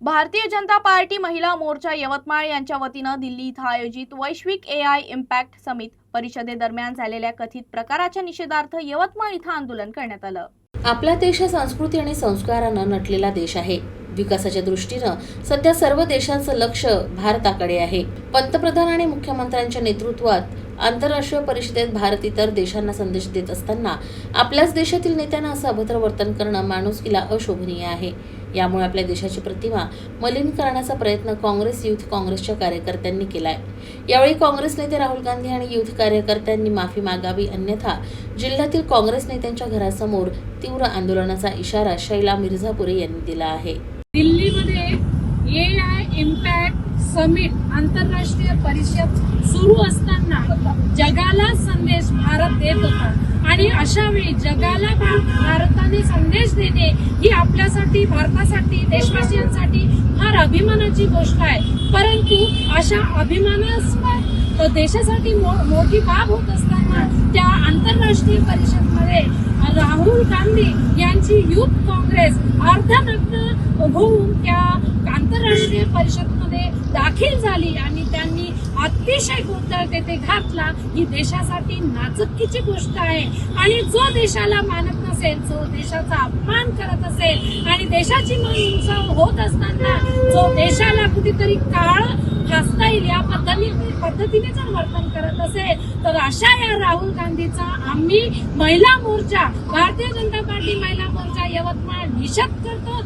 Bharatiya Janata party महिला मोर्चा यवतमाळ यांच्या वतीनं दिल्ली इथं आयोजित वैश्विक AI इम्पॅक्ट समिट परिषदेदरम्यान झालेल्या कथित प्रकाराच्या निषेधार्थ यवतमाळ इथं आंदोलन करण्यात आलं। आपला देश हा संस्कृती आणि संस्कारानं नटलेला देश आहे। विकासाच्या दृष्टीनं सध्या सर्व देशांचं लक्ष भारताकडे आहे। पंतप्रधान आणि मुख्यमंत्र्यांच्या नेतृत्वात आंतरराष्ट्रीय परिषदेत भारत इतर देशांना संदेश देत असताना आपल्याच देशातील नेत्यांना असं अभद्र वर्तन करणं माणुसकीला अशोभनीय आहे। यामुळे आपल्या देशाची प्रतिमा मलिन करण्याचा प्रयत्न काँग्रेस युथ काँग्रेसच्या कार्यकर्त्यांनी केलाय। यावेळी काँग्रेस नेते राहुल गांधी आणि युथ कार्यकर्त्यांनी माफी मागावी, अन्यथा जिल्ह्यातील काँग्रेस नेत्यांच्या घरासमोर तीव्र आंदोलनाचा इशारा शैला मिर्झापुरे यांनी दिला आहे। दिल्लीमध्ये AI इम्पॅक्ट समिट आंतरराष्ट्रीय परिषद सुरू असताना जगाला संदेश भारत देत होता आणि अशा वेळी जगाला भारताने संदेश देणे ही आपल्यासाठी, भारतासाठी, देशवासियांसाठी फार अभिमानाची गोष्ट आहे। परंतु अशा अभिमानास्पद देशासाठी मोठी बाब होत असताना त्या आंतरराष्ट्रीय परिषदेमध्ये राहुल गांधी यांची युथ काँग्रेस अर्धनग्न होऊन त्या आंतरराष्ट्रीय परिषदेमध्ये दाखल झाली आणि त्यांनी अतिशय गोंधळ तेथे घातला। ही देशासाठी नाचक्कीची गोष्ट आहे आणि जो देशाला मानत नसेल, जो देशाचा अपमान करत असेल आणि देशाची मान उंचाव होत असताना जो देशाला कुठेतरी काळ घासता येईल या पद्धतीने जर वर्तन करत असेल तर अशा या राहुल गांधीचा आम्ही महिला मोर्चा, भारतीय जनता पार्टी महिला मोर्चा यवतमाळ निषेध करतो।